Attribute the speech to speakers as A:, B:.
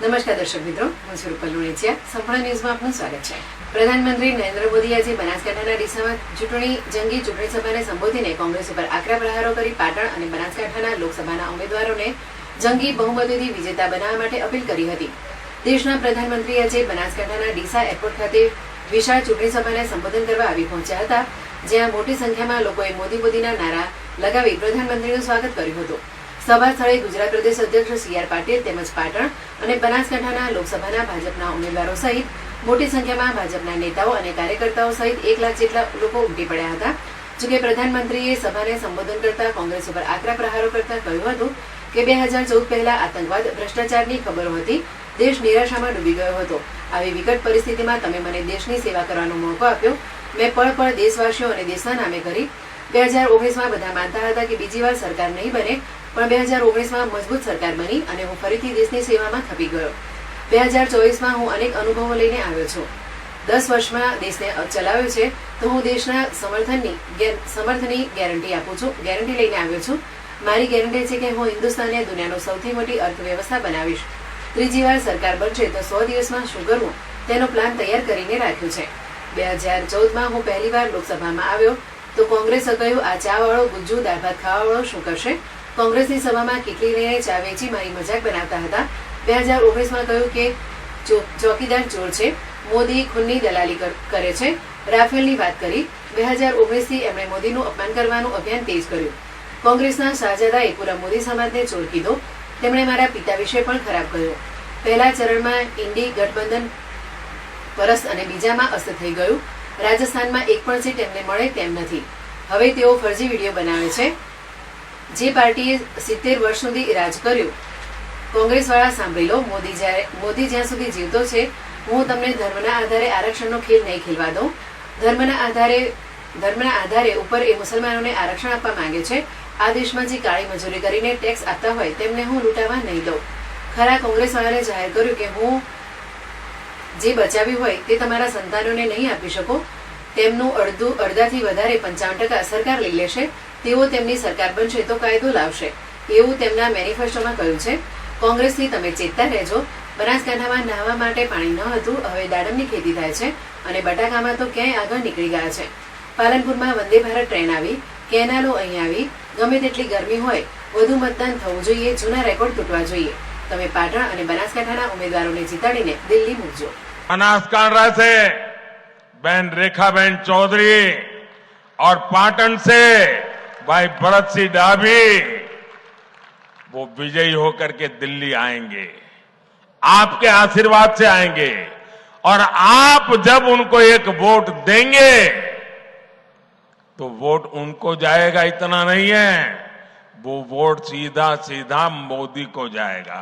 A: નમસ્કાર દર્શક મિત્રો, હું છું રૂપલ લુણીચિયા. સંપૂર્ણ ન્યૂઝમાં આપનું સ્વાગત છે. પ્રધાનમંત્રી નરેન્દ્ર મોદી આજે બનાસકાંઠાના ડીસામાં જંગી ચૂંટણી સભાને સંબોધીને કોંગ્રેસ ઉપર આકરા પ્રહારો કરી પાટણ અને બનાસકાંઠાના લોકસભાના ઉમેદવારોને જંગી બહુમતીથી વિજેતા બનાવવા માટે અપીલ કરી હતી. દેશના પ્રધાનમંત્રી આજે બનાસકાંઠાના ડીસા એરપોર્ટ ખાતે વિશાળ ચૂંટણી સભાને સંબોધન કરવા આવી પહોંચ્યા હતા, જ્યાં મોટી સંખ્યામાં લોકોએ મોદીના નારા લગાવી પ્રધાનમંત્રીનું સ્વાગત કર્યું હતું. સભા સ્થળે ગુજરાત પ્રદેશ અધ્યક્ષ સી.આર. પાટીલ તેમજ પાટણ અને બનાસકાંઠાના લોકસભાના ભાજપના ઉમેદવારો સહિત મોટી સંખ્યામાં ભાજપના નેતાઓ અને કાર્યકર્તાઓ સહિત 1 લાખ જેટલા લોકો ઉમટી પડ્યા હતા. જોકે પ્રધાનમંત્રીએ સભાને સંબોધન કરતા કોંગ્રેસ ઉપર આકરા પ્રહારો કરતા કહ્યું હતું કે 2014 પહેલા આતંકવાદ, ભ્રષ્ટાચારની ખબરો હતી, દેશ નિરાશામાં ડૂબી ગયો હતો. આવી વિકટ પરિસ્થિતિમાં તમે મને દેશની સેવા કરવાનો મોકો આપ્યો. મેં પળ પળ દેશવાસીઓ અને દેશના નામે કરી. 2019માં બધા માનતા હતા કે બીજી વાર સરકાર નહીં બને, પણ 2019માં મજબૂત સરકાર બની અને હું ફરીથી દેશની સેવામાં ખપી ગયો. 2024માં હું અનેક અનુભવો લઈને આવ્યો છું. 10 વર્ષમાં દેશને ચલાવ્યો છે, તો હું દેશના સમર્થનની ગેરંટી આપું છું. ગેરંટી લઈને આવ્યો છું. મારી ગેરંટી છે કે હું હિન્દુસ્તાનને દુનિયાનો સૌથી મોટી અર્થવ્યવસ્થા બનાવીશ. ત્રીજી વાર સરકાર બનશે તો 100 દિવસમાં શું કરવું તેનો પ્લાન તૈયાર કરીને રાખ્યું છે. 2014માં હું પહેલી વાર લોકસભામાં આવ્યો તો કોંગ્રેસે કહ્યું, આ ચા વાળો ગુજ્જુ દાળ ભાત ખાવા વાળો શું કરશે. કોંગ્રેસની સભામાં કેટલી લઈને ચા વેચી મારી મજાક બનાવતા હતા. 2019માં કહ્યું કે ચોકીદાર ચોર છે, મોદી ખૂનની દલાલી કરે છે. રાફેલની વાત કરી. 2019થી એમણે મોદીનું અપમાન કરવાનું અભિયાન તેજ કર્યું. કોંગ્રેસના શાહજાદાએ પૂરા મોદી સમાજને ચોર કીધો. તેમણે મારા પિતા વિશે પણ ખરાબ કહ્યું. પહેલા ચરણમાં ઇન્ડી ગઠબંધન પરસ્ત અને બીજામાં અસ્ત થઈ ગયું. રાજસ્થાનમાં એક પણ સીટ એમને મળે તેમ નથી. હવે તેઓ ફરજી વિડીયો બનાવે છે. જે પાર્ટીએ 70 વર્ષ સુધી રાજ કર્યું, કોંગ્રેસવાળા સાંભળી લો. મોદી જ્યાં સુધી જીવતો છે, હું તમને ધર્મના આધારે આરક્ષણનો ખેલ નહીં ખેલવા દઉં. ધર્મના આધારે ઉપર એ મુસલમાનોને આરક્ષણ આપવા માંગે છે. આ દેશમાં જે કાળી મજૂરી કરીને ટેક્સ આપતા હોય તેમને હું લૂંટાવા નહીં દઉં. ખરા કોંગ્રેસવાળાએ જાહેર કર્યું કે હું જે બચાવ્યું હોય તે તમારા સંતાનોને નહીં આપી શકો. તેમનું અડધાથી વધારે 55% સરકાર લઈ લેશે. તેઓ તેમની સરકાર બનશે તો કાયદો લાવશે, એવું તેમના મેનિફેસ્ટોમાં કહ્યું છે. કોંગ્રેસથી તમે ચેતતા રહેજો. બનાસકાંઠામાં નહાવા માટે પાણી ન હતું, હવે દાડમની ખેતી થાય છે અને બટાકામાં તો ક્યાંય આગળ નીકળી ગયા છે. પાલનપુરમાં વંદે ભારત ટ્રેન આવી, કેનાલો અહીં આવી. ગમે તેટલી ગરમી હોય, વધુ મતદાન થવું જોઈએ, જૂના રેકોર્ડ તૂટવા જોઈએ. તમે પાટણ અને બનાસકાંઠાના ઉમેદવારોને જીતાડીને દિલ્હી મૂકજો.
B: बनासकांठा से बहन रेखाबेन चौधरी और पाटन से भाई भरत सिंह डाभी वो विजयी होकर के दिल्ली आएंगे, आपके आशीर्वाद से आएंगे. और आप जब उनको एक वोट देंगे तो वोट उनको जाएगा इतना नहीं है, वो वोट सीधा सीधा मोदी को जाएगा.